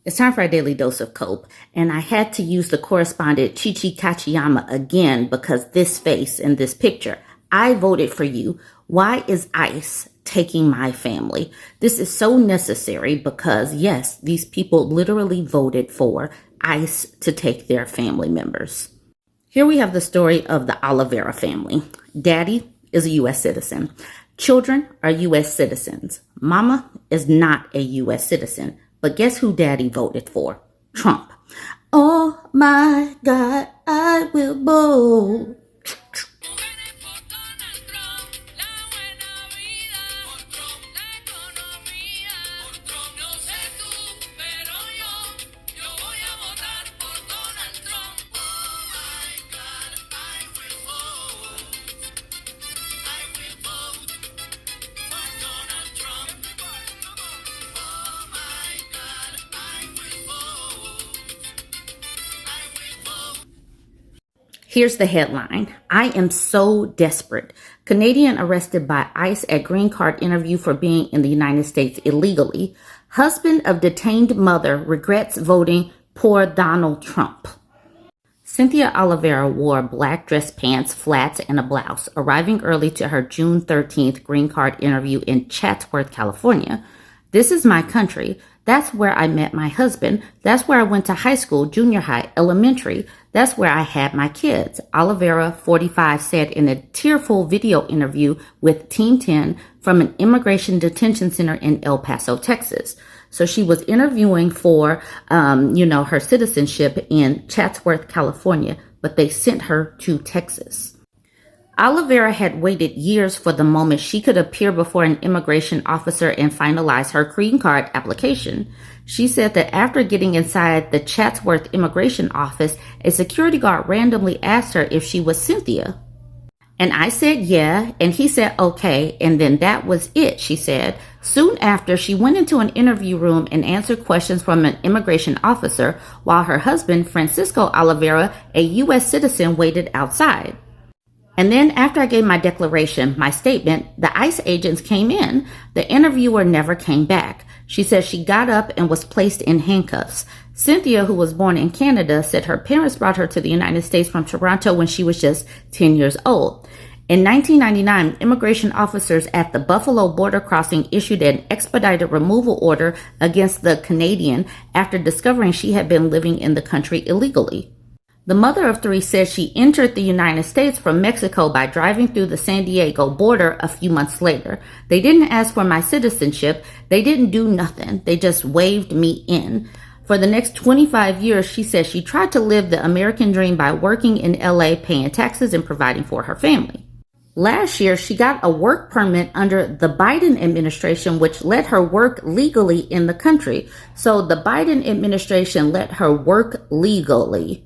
It's time for a daily dose of cope, and I had to use the correspondent Chichi Kachiyama again because this face in this picture. I voted for you. Why is ICE taking my family? This is so necessary because, yes, these people literally voted for ICE to take their family members. Here we have the story of the Oliveira family. Daddy is a U.S. citizen. Children are U.S. citizens. Mama is not a U.S. citizen. But guess who Daddy voted for? Trump. Oh my God, I will vote. Here's the headline. I am so desperate. Canadian arrested by ICE at green card interview for being in the United States illegally. Husband of detained mother regrets voting for Donald Trump. Cynthia Oliveira wore black dress pants, flats, and a blouse, arriving early to her June 13th green card interview in Chatsworth, California. This is my country. That's where I met my husband. That's where I went to high school, junior high, elementary. That's where I had my kids. Oliveira, 45, said in a tearful video interview with Team 10 from an immigration detention center in El Paso, Texas. So she was interviewing for, her citizenship in Chatsworth, California, but they sent her to Texas. Oliveira had waited years for the moment she could appear before an immigration officer and finalize her green card application. She said that after getting inside the Chatsworth immigration office, a security guard randomly asked her if she was Cynthia. And I said, yeah, and he said, okay, and then that was it, she said. Soon after, she went into an interview room and answered questions from an immigration officer while her husband, Francisco Oliveira, a U.S. citizen, waited outside. And then after I gave my declaration, my statement, the ICE agents came in. The interviewer never came back. She said she got up and was placed in handcuffs. Cynthia, who was born in Canada, said her parents brought her to the United States from Toronto when she was just 10 years old. In 1999, immigration officers at the Buffalo border crossing issued an expedited removal order against the Canadian after discovering she had been living in the country illegally. The mother of three says she entered the United States from Mexico by driving through the San Diego border a few months later. They didn't ask for my citizenship. They didn't do nothing. They just waved me in. For the next 25 years, she says she tried to live the American dream by working in LA, paying taxes and providing for her family. Last year, she got a work permit under the Biden administration, which let her work legally in the country. So the Biden administration let her work legally.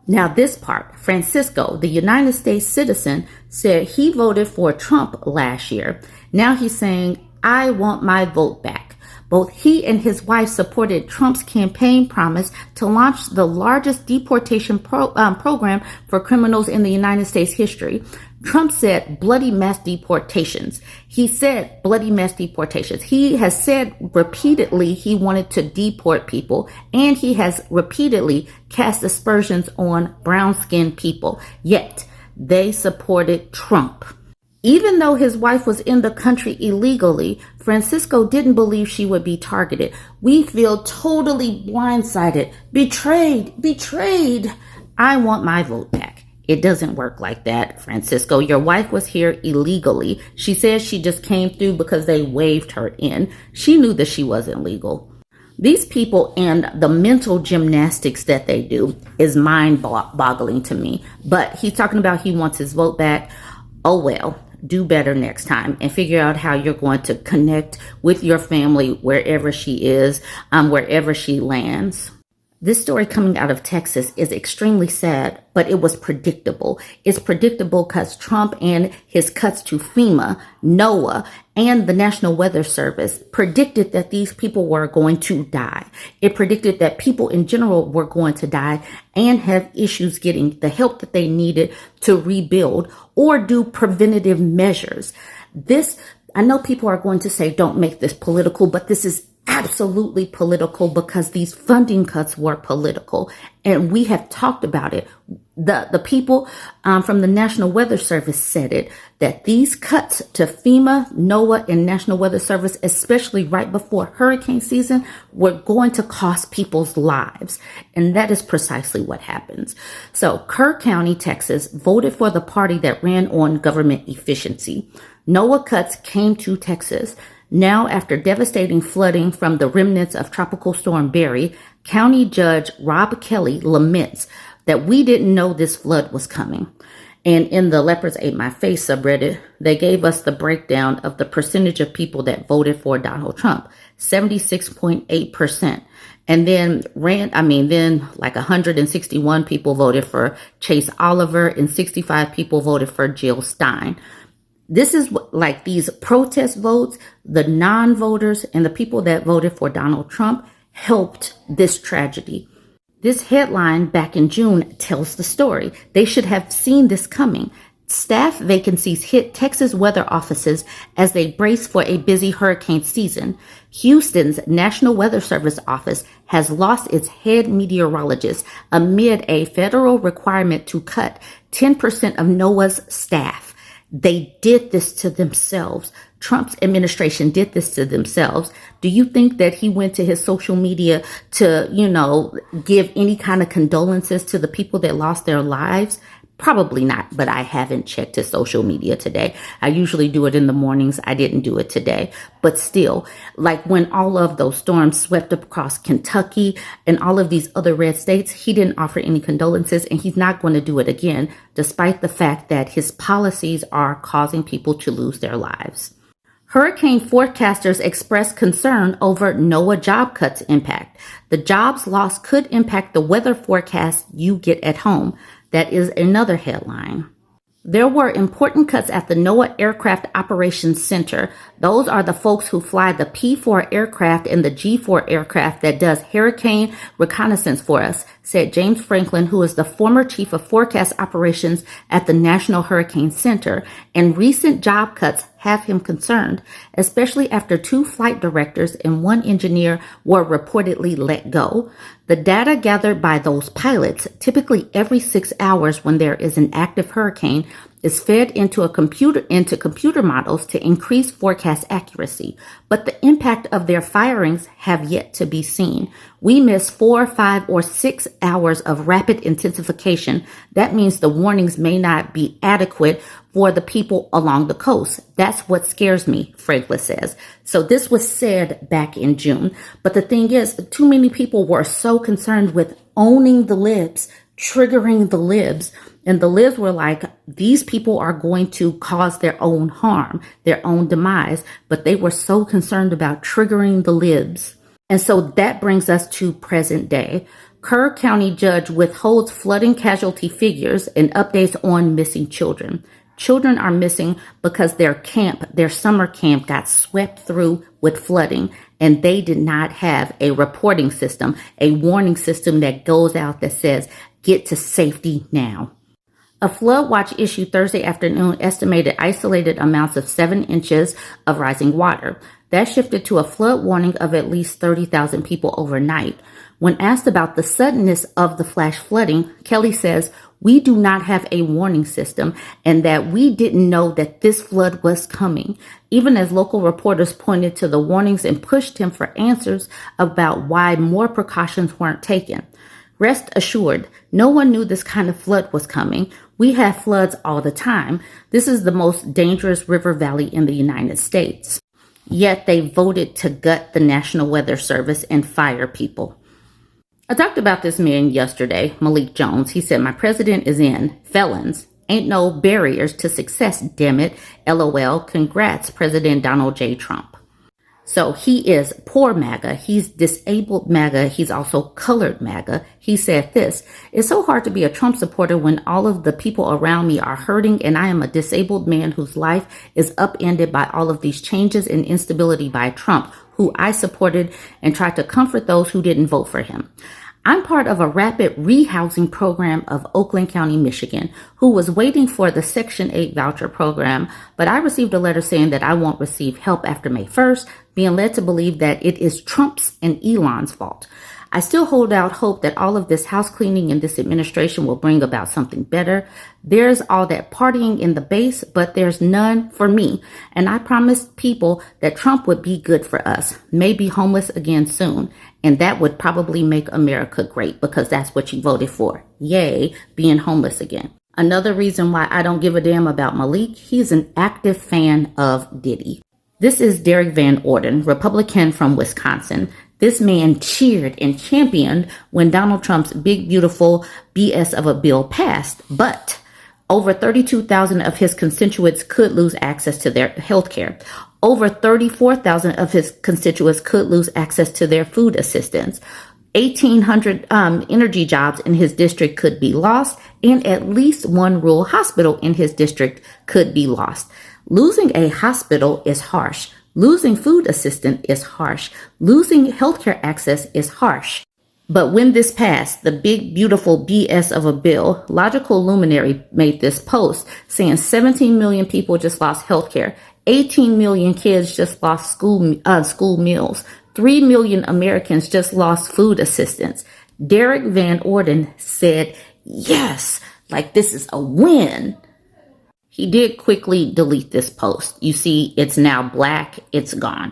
Now this part, Francisco, the United States citizen, said he voted for Trump last year. Now he's saying, I want my vote back. Both he and his wife supported Trump's campaign promise to launch the largest deportation program for criminals in the United States history. Trump said bloody mass deportations. He said bloody mass deportations. He has said repeatedly he wanted to deport people, and he has repeatedly cast aspersions on brown-skinned people. Yet they supported Trump. Even though his wife was in the country illegally, Francisco didn't believe she would be targeted. We feel totally blindsided, betrayed. I want my vote back. It doesn't work like that, Francisco. Your wife was here illegally. She says she just came through because they waved her in. She knew that she wasn't legal. These people and the mental gymnastics that they do is mind-boggling to me. But he's talking about he wants his vote back. Oh well, do better next time and figure out how you're going to connect with your family wherever she is, wherever she lands. This story coming out of Texas is extremely sad, but it was predictable. It's predictable because Trump and his cuts to FEMA, NOAA, and the National Weather Service predicted that these people were going to die. It predicted that people in general were going to die and have issues getting the help that they needed to rebuild or do preventative measures. I know people are going to say, don't make this political, but this is absolutely political because these funding cuts were political. And we have talked about it. The people from the National Weather Service said it, that these cuts to FEMA, NOAA, and National Weather Service, especially right before hurricane season, were going to cost people's lives. And that is precisely what happens. So Kerr County, Texas, voted for the party that ran on government efficiency. NOAA cuts came to Texas. Now, after devastating flooding from the remnants of Tropical Storm Barry, County Judge Rob Kelly laments that we didn't know this flood was coming. And in the Leopards Ate My Face subreddit, they gave us the breakdown of the percentage of people that voted for Donald Trump, 76.8%. And then like 161 people voted for Chase Oliver and 65 people voted for Jill Stein. This is like these protest votes, the non-voters and the people that voted for Donald Trump helped this tragedy. This headline back in June tells the story. They should have seen this coming. Staff vacancies hit Texas weather offices as they brace for a busy hurricane season. Houston's National Weather Service office has lost its head meteorologist amid a federal requirement to cut 10% of NOAA's staff. They did this to themselves. Trump's administration did this to themselves. Do you think that he went to his social media to, give any kind of condolences to the people that lost their lives? Probably not, but I haven't checked his social media today. I usually do it in the mornings. I didn't do it today. But still, like when all of those storms swept across Kentucky and all of these other red states, he didn't offer any condolences, and he's not going to do it again, despite the fact that his policies are causing people to lose their lives. Hurricane forecasters express concern over NOAA job cuts impact. The jobs lost could impact the weather forecast you get at home. That is another headline. There were important cuts at the NOAA Aircraft Operations Center. Those are the folks who fly the P-4 aircraft and the G-4 aircraft that does hurricane reconnaissance for us, said James Franklin, who is the former chief of forecast operations at the National Hurricane Center. And recent job cuts have him concerned, especially after 2 flight directors and 1 engineer were reportedly let go. The data gathered by those pilots, typically every 6 hours when there is an active hurricane, is fed into computer models to increase forecast accuracy. But the impact of their firings have yet to be seen. We miss 4, 5, or 6 hours of rapid intensification. That means the warnings may not be adequate for the people along the coast. That's what scares me, Franklin says. So this was said back in June. But the thing is, too many people were so concerned with owning the libs, triggering the libs. And the libs were like, these people are going to cause their own harm, their own demise. But they were so concerned about triggering the libs. And so that brings us to present day. Kerr County judge withholds flooding casualty figures and updates on missing children. Children are missing because their summer camp got swept through with flooding, and they did not have a reporting system, a warning system that goes out that says, get to safety now. A flood watch issued Thursday afternoon estimated isolated amounts of 7 inches of rising water. That shifted to a flood warning of at least 30,000 people overnight. When asked about the suddenness of the flash flooding, Kelly says, we do not have a warning system and that we didn't know that this flood was coming, even as local reporters pointed to the warnings and pushed him for answers about why more precautions weren't taken. Rest assured, no one knew this kind of flood was coming. We have floods all the time. This is the most dangerous river valley in the United States. Yet they voted to gut the National Weather Service and fire people. I talked about this man yesterday, Malik Jones. He said, my president is in. Felons. Ain't no barriers to success, damn it. LOL. Congrats, President Donald J. Trump. So he is poor MAGA. He's disabled MAGA. He's also colored MAGA. He said this, it's so hard to be a Trump supporter when all of the people around me are hurting and I am a disabled man whose life is upended by all of these changes and instability by Trump, who I supported and tried to comfort those who didn't vote for him. I'm part of a rapid rehousing program of Oakland County, Michigan, who was waiting for the Section 8 voucher program, but I received a letter saying that I won't receive help after May 1st, being led to believe that it is Trump's and Elon's fault. I still hold out hope that all of this house cleaning in this administration will bring about something better. There's all that partying in the base, but there's none for me. And I promised people that Trump would be good for us, maybe homeless again soon. And that would probably make America great because that's what you voted for. Yay, being homeless again. Another reason why I don't give a damn about Malik, he's an active fan of Diddy. This is Derek Van Orden, Republican from Wisconsin. This man cheered and championed when Donald Trump's big, beautiful BS of a bill passed, but over 32,000 of his constituents could lose access to their health care. Over 34,000 of his constituents could lose access to their food assistance. 1,800 energy jobs in his district could be lost, and at least one rural hospital in his district could be lost. Losing a hospital is harsh. Losing food assistance is harsh. Losing healthcare access is harsh. But when this passed, the big, beautiful BS of a bill, Logical Luminary made this post saying 17 million people just lost healthcare. 18 million kids just lost school meals. 3 million Americans just lost food assistance. Derek Van Orden said, yes, like this is a win. He did quickly delete this post. You see, it's now black. It's gone.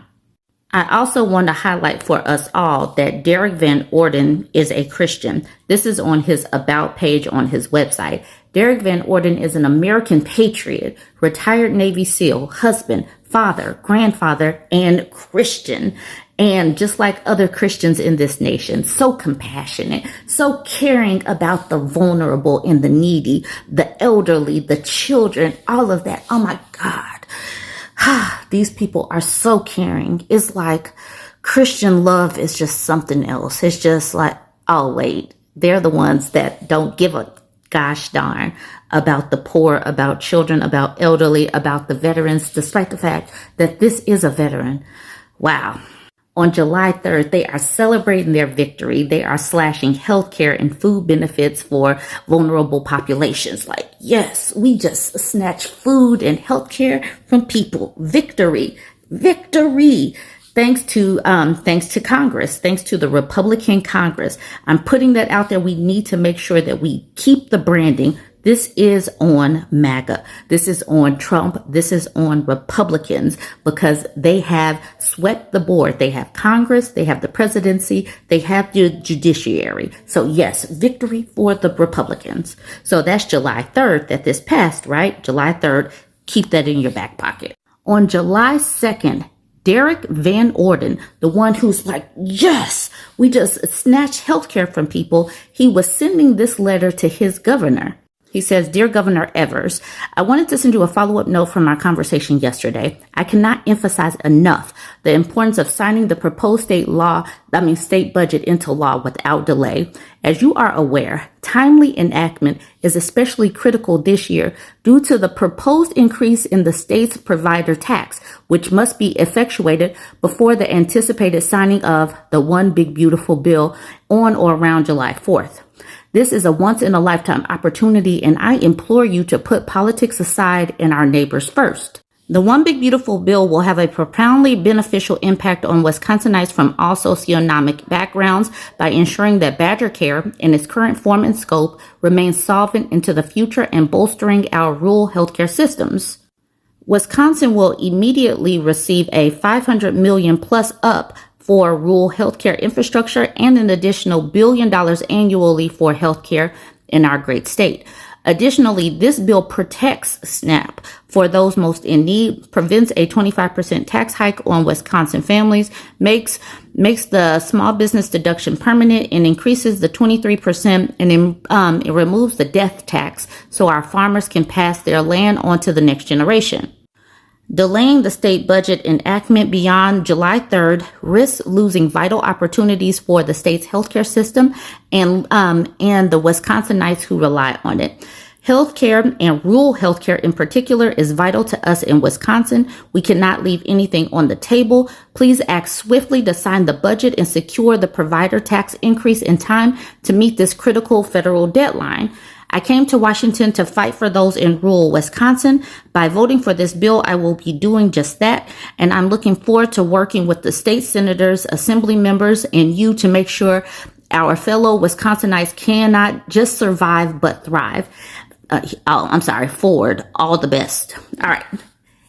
I also want to highlight for us all that Derek Van Orden is a Christian. This is on his About page on his website. Derek Van Orden is an American patriot, retired Navy SEAL, husband, father, grandfather, and Christian. And just like other Christians in this nation, so compassionate, so caring about the vulnerable and the needy, the elderly, the children, all of that. Oh my God. These people are so caring. It's like Christian love is just something else. It's just like, oh wait, they're the ones that don't give a gosh darn about the poor, about children, about elderly, about the veterans, despite the fact that this is a veteran. Wow. On July 3rd, they are celebrating their victory. They are slashing healthcare and food benefits for vulnerable populations. Like, yes, we just snatch food and healthcare from people. Victory, victory. Thanks to Congress, thanks to the Republican Congress. I'm putting that out there. We need to make sure that we keep the branding. This is on MAGA. This is on Trump. This is on Republicans because they have swept the board. They have Congress. They have the presidency. They have the judiciary. So yes, victory for the Republicans. So that's July 3rd that this passed, right? July 3rd. Keep that in your back pocket. On July 2nd, Derek Van Orden, the one who's like, yes, we just snatched healthcare from people. He was sending this letter to his governor. He says, Dear Governor Evers, I wanted to send you a follow-up note from our conversation yesterday. I cannot emphasize enough the importance of signing the proposed state budget into law without delay. As you are aware, timely enactment is especially critical this year due to the proposed increase in the state's provider tax, which must be effectuated before the anticipated signing of the One Big Beautiful Bill on or around July 4th. This is a once-in-a-lifetime opportunity, and I implore you to put politics aside and our neighbors first. The One Big Beautiful Bill will have a profoundly beneficial impact on Wisconsinites from all socioeconomic backgrounds by ensuring that Badger Care, in its current form and scope, remains solvent into the future and bolstering our rural healthcare systems. Wisconsin will immediately receive a $500 million plus up for rural healthcare infrastructure and an additional $1 billion annually for healthcare in our great state. Additionally, this bill protects SNAP for those most in need, prevents a 25% tax hike on Wisconsin families, makes the small business deduction permanent, and increases the 23% and it removes the death tax so our farmers can pass their land on to the next generation. Delaying the state budget enactment beyond July 3rd risks losing vital opportunities for the state's healthcare system and the Wisconsinites who rely on it. Healthcare and rural healthcare in particular is vital to us in Wisconsin. We cannot leave anything on the table. Please act swiftly to sign the budget and secure the provider tax increase in time to meet this critical federal deadline. I came to Washington to fight for those in rural Wisconsin. By voting for this bill, I will be doing just that. And I'm looking forward to working with the state senators, assembly members, and you to make sure our fellow Wisconsinites cannot just survive, but thrive. Forward. All the best. All right.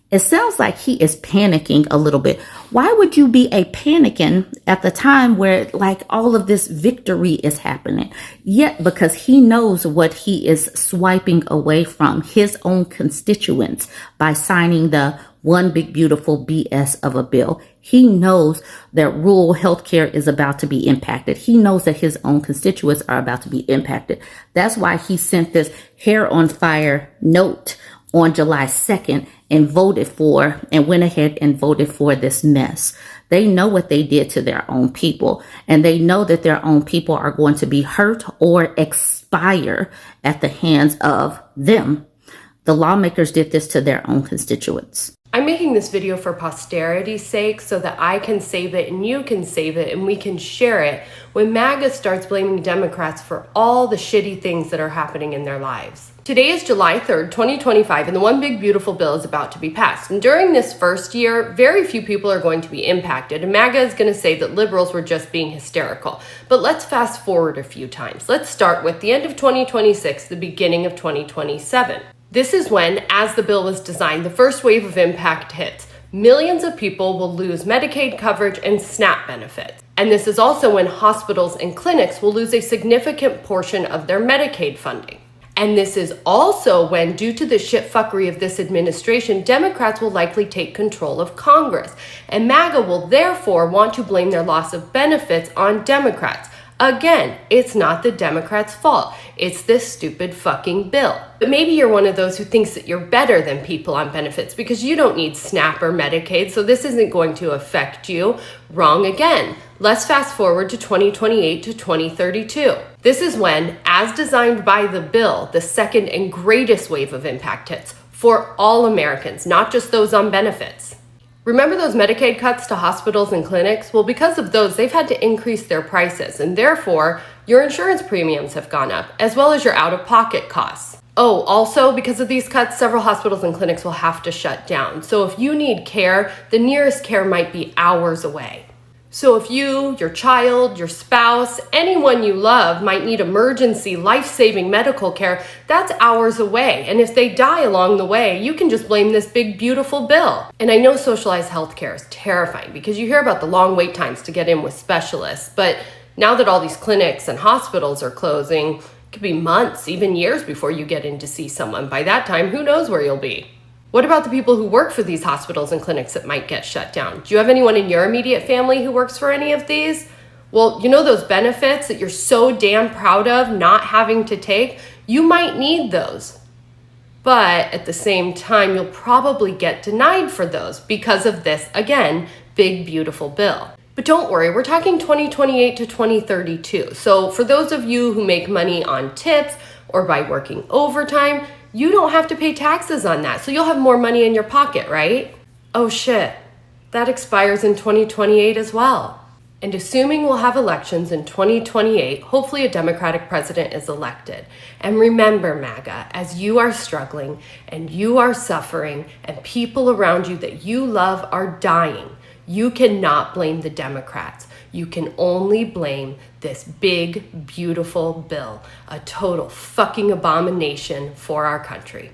It sounds like he is panicking a little bit. Why would you be panicking at the time where like all of this victory is happening? Yet because he knows what he is swiping away from his own constituents by signing the one big beautiful BS of a bill. He knows that rural healthcare is about to be impacted. He knows that his own constituents are about to be impacted. That's why he sent this hair on fire note on July 2nd and went ahead and voted for this mess. They know what they did to their own people, and they know that their own people are going to be hurt or expire at the hands of them. The lawmakers did this to their own constituents. I'm making this video for posterity's sake so that I can save it and you can save it and we can share it when MAGA starts blaming Democrats for all the shitty things that are happening in their lives. Today is July 3rd, 2025, and the One Big Beautiful Bill is about to be passed. And during this first year, very few people are going to be impacted, and MAGA is going to say that liberals were just being hysterical. But let's fast forward a few times. Let's start with the end of 2026, the beginning of 2027. This is when, as the bill was designed, the first wave of impact hits. Millions of people will lose Medicaid coverage and SNAP benefits. And this is also when hospitals and clinics will lose a significant portion of their Medicaid funding. And this is also when, due to the shitfuckery of this administration, Democrats will likely take control of Congress. And MAGA will therefore want to blame their loss of benefits on Democrats. Again, it's not the Democrats' fault. It's this stupid fucking bill. But maybe you're one of those who thinks that you're better than people on benefits because you don't need SNAP or Medicaid, so this isn't going to affect you. Wrong again. Let's fast forward to 2028 to 2032. This is when, as designed by the bill, the second and greatest wave of impact hits for all Americans, not just those on benefits. Remember those Medicaid cuts to hospitals and clinics? Well, because of those, they've had to increase their prices, and therefore, your insurance premiums have gone up, as well as your out-of-pocket costs. Oh, also, because of these cuts, several hospitals and clinics will have to shut down. So if you need care, the nearest care might be hours away. So if you, your child, your spouse, anyone you love might need emergency, life-saving medical care, that's hours away. And if they die along the way, you can just blame this big, beautiful bill. And I know socialized healthcare is terrifying because you hear about the long wait times to get in with specialists. But now that all these clinics and hospitals are closing, it could be months, even years before you get in to see someone. By that time, who knows where you'll be? What about the people who work for these hospitals and clinics that might get shut down? Do you have anyone in your immediate family who works for any of these? Well, you know those benefits that you're so damn proud of not having to take? You might need those. But at the same time, you'll probably get denied for those because of this, again, big, beautiful bill. But don't worry, we're talking 2028 to 2032. So for those of you who make money on tips or by working overtime, you don't have to pay taxes on that, so you'll have more money in your pocket, right? Oh shit, that expires in 2028 as well. And assuming we'll have elections in 2028, hopefully a Democratic president is elected. And remember, MAGA, as you are struggling and you are suffering and people around you that you love are dying, you cannot blame the Democrats. You can only blame this big, beautiful bill, a total fucking abomination for our country.